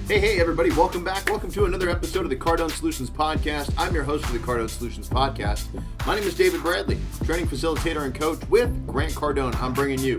Hey, everybody. Welcome back. Welcome to another episode of the Cardone Solutions Podcast. I'm your host for the Cardone Solutions Podcast. My name is David Bradley, training facilitator and coach with Grant Cardone. I'm bringing you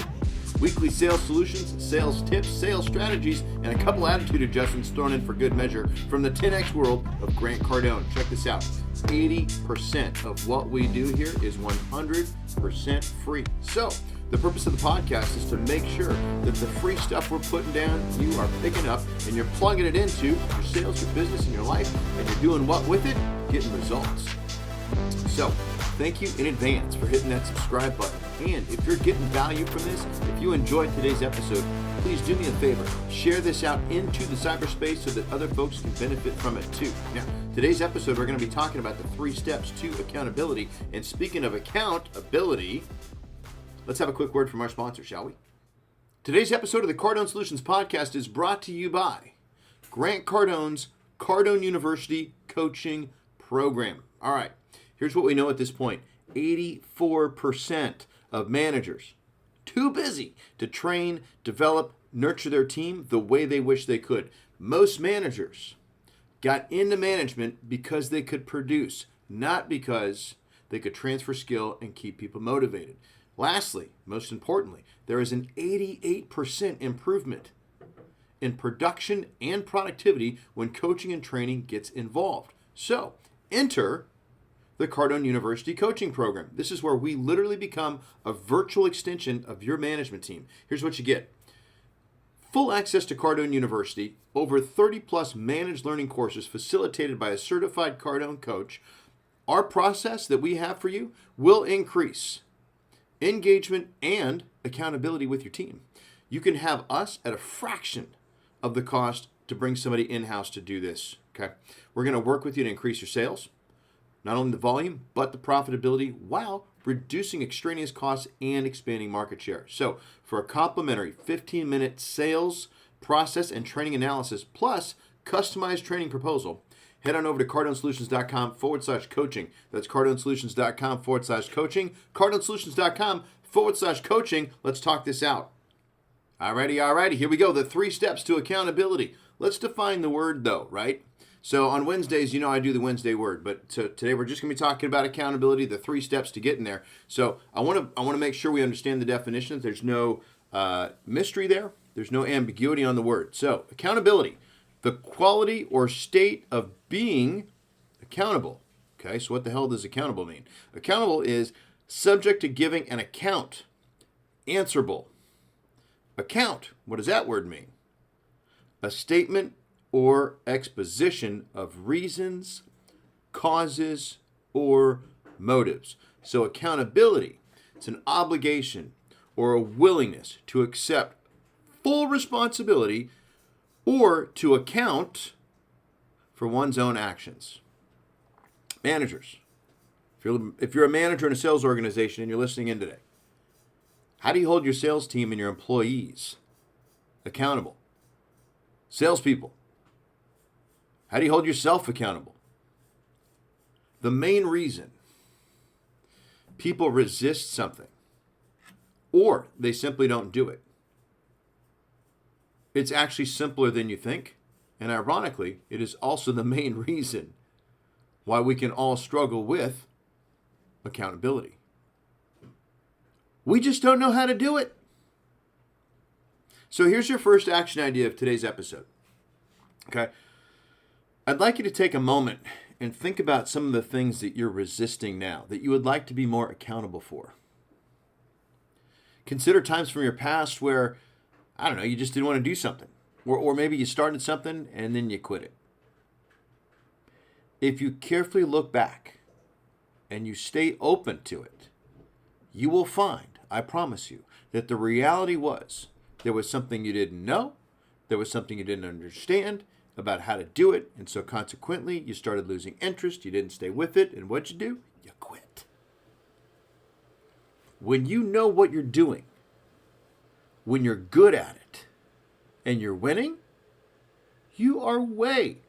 weekly sales solutions, sales tips, sales strategies, and a couple attitude adjustments thrown in for good measure from the 10X world of Grant Cardone. Check this out. 80% of what we do here is 100% free. So, the purpose of the podcast is to make sure that the free stuff we're putting down, you are picking up and you're plugging it into your sales, your business, and your life, and you're doing what with it? Getting results. So, thank you in advance for hitting that subscribe button. And if you're getting value from this, if you enjoyed today's episode, please do me a favor. Share this out into the cyberspace so that other folks can benefit from it too. Now, today's episode, we're going to be talking about the 3 steps to accountability. And speaking of accountability, let's have a quick word from our sponsor, shall we? Today's episode of the Cardone Solutions Podcast is brought to you by Grant Cardone's Cardone University Coaching Program. All right, here's what we know at this point. 84% of managers too busy to train, develop, nurture their team the way they wish they could. Most managers got into management because they could produce, not because they could transfer skill and keep people motivated. Lastly, most importantly, there is an 88% improvement in production and productivity when coaching and training gets involved. So, enter the Cardone University Coaching Program. This is where we literally become a virtual extension of your management team. Here's what you get. Full access to Cardone University, over 30 plus managed learning courses facilitated by a certified Cardone coach. Our process that we have for you will increase engagement and accountability with your team. You can have us at a fraction of the cost to bring somebody in-house to do this, okay? We're going to work with you to increase your sales, not only the volume, but the profitability while reducing extraneous costs and expanding market share. So for a complimentary 15-minute sales process and training analysis plus customized training proposal, head on over to cardonesolutions.com/coaching. That's cardonesolutions.com/coaching. cardonesolutions.com/coaching. Let's talk this out. Alrighty. Here we go. The 3 steps to accountability. Let's define the word though, right? So on Wednesdays, you know I do the Wednesday word, but today we're just going to be talking about accountability, the 3 steps to getting there. So I want to make sure we understand the definitions. There's no mystery there. There's no ambiguity on the word. So accountability, the quality or state of being accountable. Okay, so what the hell does accountable mean? Accountable is subject to giving an account. Answerable. Account, what does that word mean? A statement or exposition of reasons, causes, or motives. So accountability, it's an obligation or a willingness to accept full responsibility or to account for one's own actions. Managers, if you're a manager in a sales organization and you're listening in today, how do you hold your sales team and your employees accountable? Salespeople, how do you hold yourself accountable? The main reason people resist something or they simply don't do it, it's actually simpler than you think. And ironically, it is also the main reason why we can all struggle with accountability. We just don't know how to do it. So here's your first action idea of today's episode. Okay? I'd like you to take a moment and think about some of the things that you're resisting now, that you would like to be more accountable for. Consider times from your past where, I don't know, you just didn't want to do something. Or maybe you started something and then you quit it. If you carefully look back and you stay open to it, you will find, I promise you, that the reality was there was something you didn't know, there was something you didn't understand about how to do it, and so consequently you started losing interest, you didn't stay with it, and what'd you do? You quit. When you know what you're doing, when you're good at it, and you're winning, you are way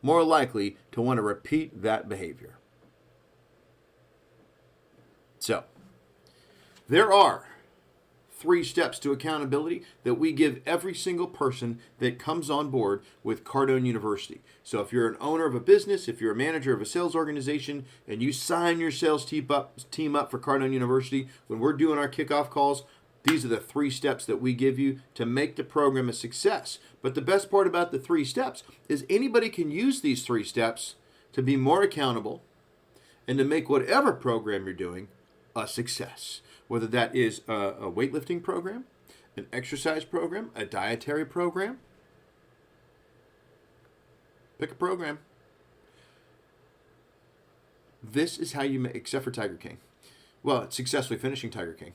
more likely to want to repeat that behavior. So, there are 3 steps to accountability that we give every single person that comes on board with Cardone University. So if you're an owner of a business, if you're a manager of a sales organization, and you sign your sales team up for Cardone University, when we're doing our kickoff calls, these are the 3 steps that we give you to make the program a success. But the best part about the 3 steps is anybody can use these 3 steps to be more accountable and to make whatever program you're doing a success. Whether that is a weightlifting program, an exercise program, a dietary program. Pick a program. This is how you make, except for Tiger King. Well, it's successfully finishing Tiger King.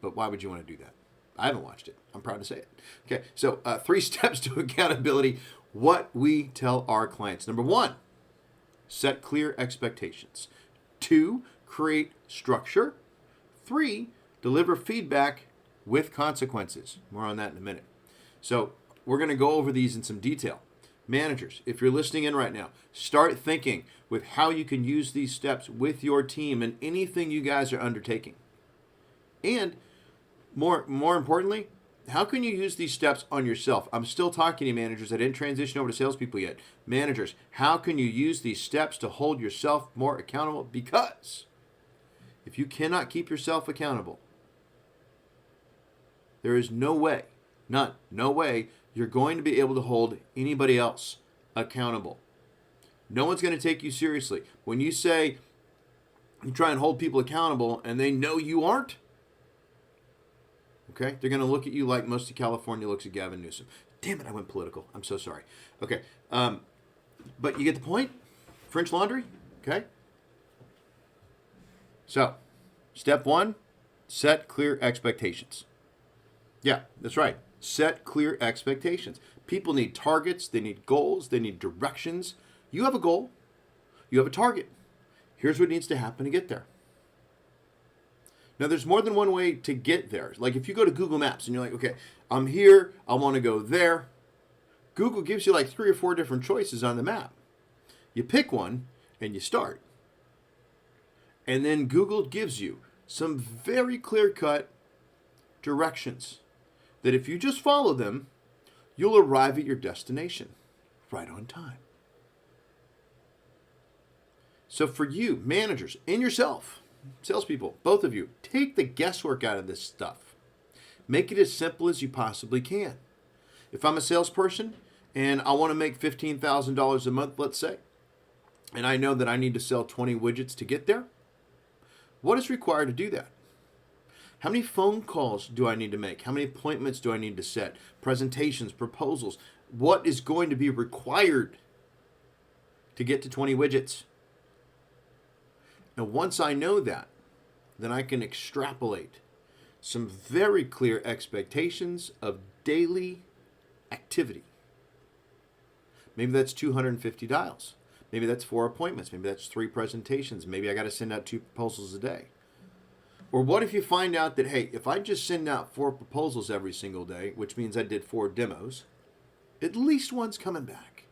But why would you want to do that? I haven't watched it. I'm proud to say it. Okay, so 3 steps to accountability. What we tell our clients. Number 1, set clear expectations. 2, create structure. 3, deliver feedback with consequences. More on that in a minute. So we're going to go over these in some detail. Managers, if you're listening in right now, start thinking with how you can use these steps with your team and anything you guys are undertaking. And more importantly, how can you use these steps on yourself? I'm still talking to managers. I didn't transition over to salespeople yet. Managers, how can you use these steps to hold yourself more accountable? Because if you cannot keep yourself accountable, there is no way, no way, you're going to be able to hold anybody else accountable. No one's going to take you seriously. When you say you try and hold people accountable and they know you aren't, okay, they're going to look at you like most of California looks at Gavin Newsom. Damn it, I went political. I'm so sorry. Okay, but you get the point? French laundry, okay? So, step 1, set clear expectations. Yeah, that's right. Set clear expectations. People need targets, they need goals, they need directions. You have a goal, you have a target. Here's what needs to happen to get there. Now, there's more than one way to get there. Like if you go to Google Maps and you're like, okay, I'm here, I want to go there. Google gives you like 3 or 4 different choices on the map. You pick one and you start. And then Google gives you some very clear-cut directions that if you just follow them, you'll arrive at your destination right on time. So for you, managers, and yourself, salespeople, both of you, take the guesswork out of this stuff. Make it as simple as you possibly can. If I'm a salesperson and I want to make $15,000 a month, let's say, and I know that I need to sell 20 widgets to get there, what is required to do that? How many phone calls do I need to make? How many appointments do I need to set? Presentations, proposals. What is going to be required to get to 20 widgets? Now, once I know that, then I can extrapolate some very clear expectations of daily activity. Maybe that's 250 dials. Maybe that's 4 appointments. Maybe that's 3 presentations. Maybe I got to send out 2 proposals a day. Or what if you find out that, hey, if I just send out 4 proposals every single day, which means I did 4 demos, at least one's coming back.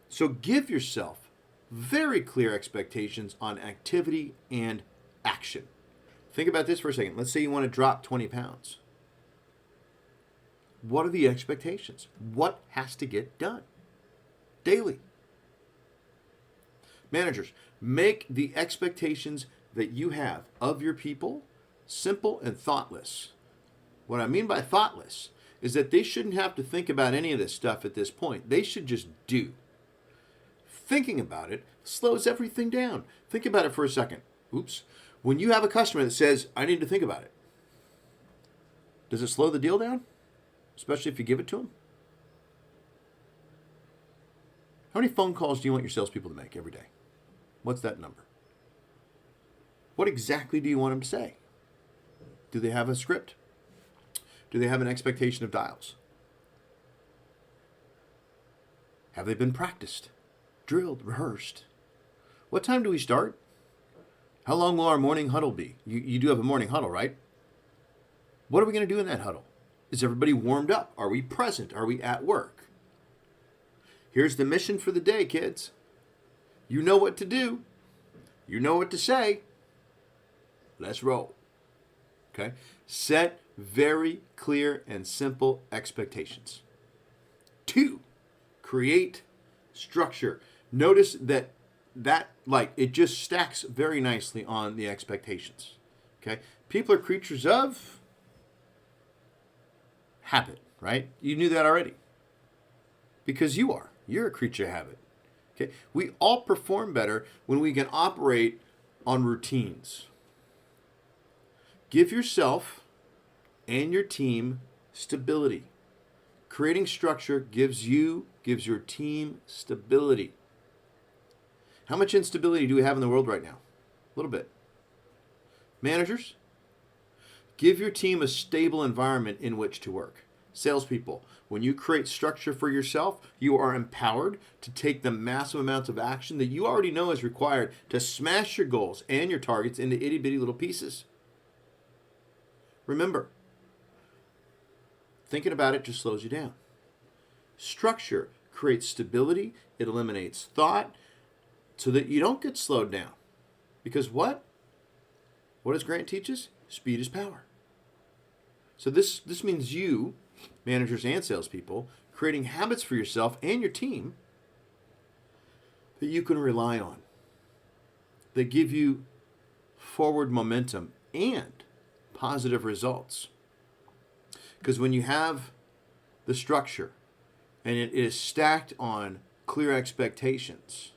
So give yourself very clear expectations on activity and action. Think about this for a second. Let's say you want to drop 20 pounds. What are the expectations? What has to get done daily? Managers, make the expectations that you have of your people simple and thoughtless. What I mean by thoughtless is that they shouldn't have to think about any of this stuff at this point. They should just do. Thinking about it slows everything down. Think about it for a second. Oops. When you have a customer that says, I need to think about it, does it slow the deal down? Especially if you give it to them? How many phone calls do you want your salespeople to make every day? What's that number? What exactly do you want them to say? Do they have a script? Do they have an expectation of dials? Have they been practiced, drilled, rehearsed? What time do we start? How long will our morning huddle be? You do have a morning huddle, right? What are we going to do in that huddle? Is everybody warmed up? Are we present? Are we at work? Here's the mission for the day, kids. You know what to do. You know what to say. Let's roll. Okay? Set very clear and simple expectations. 2, create structure. Notice that it just stacks very nicely on the expectations. Okay? People are creatures of habit, right? You knew that already. Because you are. You're a creature of habit. Okay? We all perform better when we can operate on routines. Give yourself and your team stability. Creating structure gives your team stability. How much instability do we have in the world right now? A little bit. Managers, give your team a stable environment in which to work. Salespeople, when you create structure for yourself, you are empowered to take the massive amounts of action that you already know is required to smash your goals and your targets into itty-bitty little pieces. Remember, thinking about it just slows you down. Structure creates stability. It eliminates thought so that you don't get slowed down. Because what? What does Grant teach us? Speed is power. So this means you, managers and salespeople, creating habits for yourself and your team that you can rely on, that give you forward momentum and positive results. Because when you have the structure and it is stacked on clear expectations,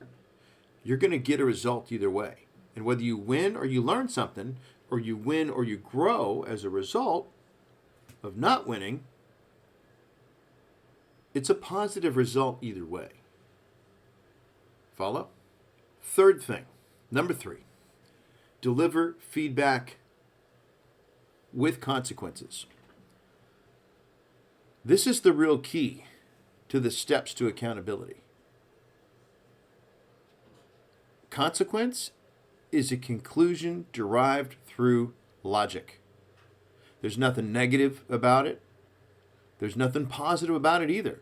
you're going to get a result either way. And whether you win or you learn something, or you win or you grow as a result of not winning, it's a positive result either way. Follow? Third thing, number 3, deliver feedback with consequences. This is the real key to the steps to accountability. Consequence is a conclusion derived through logic. There's nothing negative about it. There's nothing positive about it either.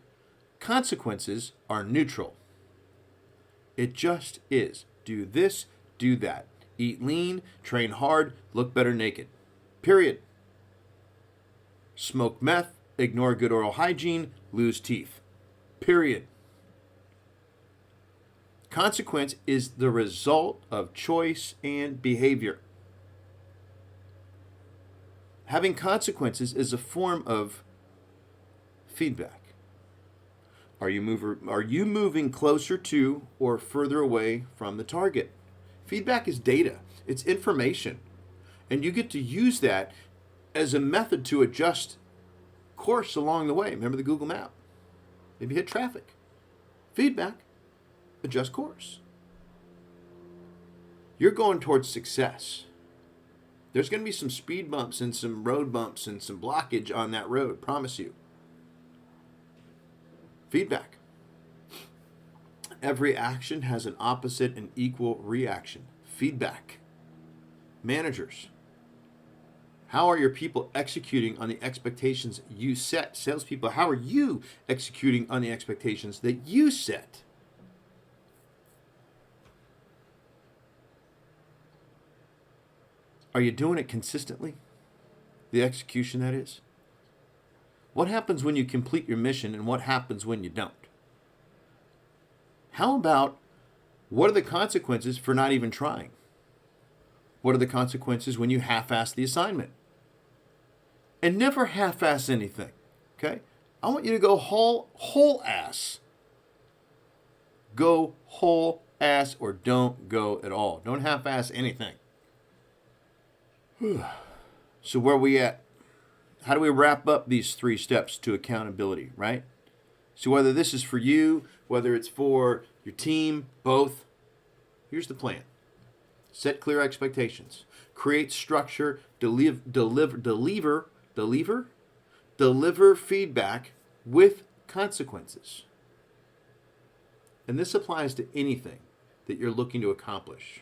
Consequences are neutral. It just is. Do this, do that. Eat lean, train hard, look better naked. Period. Smoke meth, ignore good oral hygiene, lose teeth. Period. Consequence is the result of choice and behavior. Having consequences is a form of feedback. Are you moving closer to or further away from the target? Feedback is data. It's information. And you get to use that as a method to adjust course along the way. Remember the Google map? Maybe hit traffic. Feedback. Adjust course. You're going towards success. There's going to be some speed bumps and some road bumps and some blockage on that road, promise you. Feedback. Every action has an opposite and equal reaction. Feedback. Managers. How are your people executing on the expectations you set? Salespeople, how are you executing on the expectations that you set? Are you doing it consistently? The execution, that is. What happens when you complete your mission and what happens when you don't? How about what are the consequences for not even trying? What are the consequences when you half-ass the assignment? And never half-ass anything, okay? I want you to go whole ass. Go whole ass or don't go at all. Don't half-ass anything. So where are we at? How do we wrap up these 3 steps to accountability, right? So whether this is for you, whether it's for your team, both, here's the plan. Set clear expectations. Create structure. Deliver feedback with consequences. And this applies to anything that you're looking to accomplish.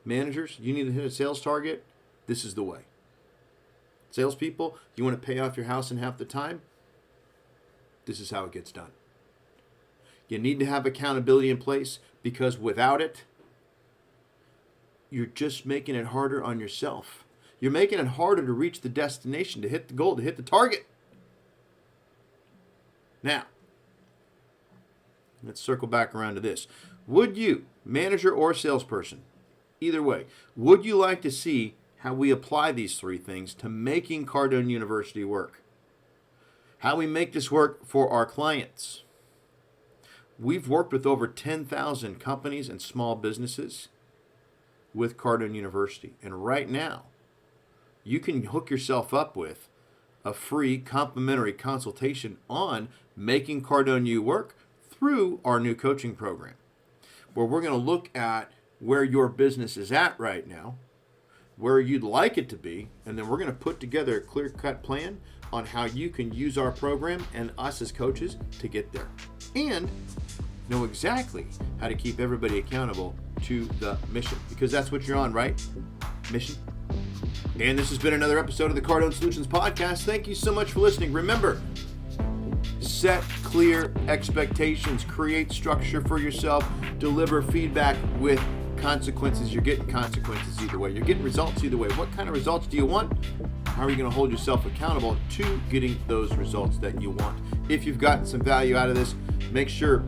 Managers, you need to hit a sales target. This is the way. Salespeople, you want to pay off your house in half the time? This is how it gets done. You need to have accountability in place because without it, you're just making it harder on yourself. You're making it harder to reach the destination, to hit the goal, to hit the target. Now, let's circle back around to this. Would you, manager or salesperson, either way, would you like to see how we apply these three things to making Cardone University work? How we make this work for our clients? We've worked with over 10,000 companies and small businesses with Cardone University. And right now, you can hook yourself up with a free complimentary consultation on making Cardone U work through our new coaching program, where we're going to look at where your business is at right now, where you'd like it to be, and then we're going to put together a clear-cut plan on how you can use our program and us as coaches to get there, and know exactly how to keep everybody accountable to the mission, because that's what you're on, right? Mission. And this has been another episode of the Cardone Solutions Podcast. Thank you so much for listening. Remember, set clear expectations, create structure for yourself, deliver feedback with consequences. You're getting consequences either way. You're getting results either way. What kind of results do you want? How are you going to hold yourself accountable to getting those results that you want? If you've gotten some value out of this, make sure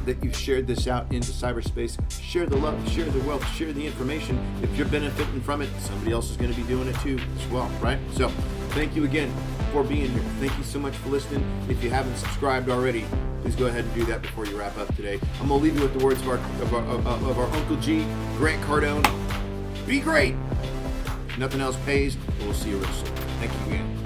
that you've shared this out into cyberspace. Share the love, share the wealth, share the information. If you're benefiting from it, somebody else is going to be doing it too as well, right? So thank you again for being here. Thank you so much for listening. If you haven't subscribed already, please go ahead and do that before you wrap up today. I'm going to leave you with the words of our Uncle G, Grant Cardone. Be great. If nothing else pays, but we'll see you real soon. Thank you again.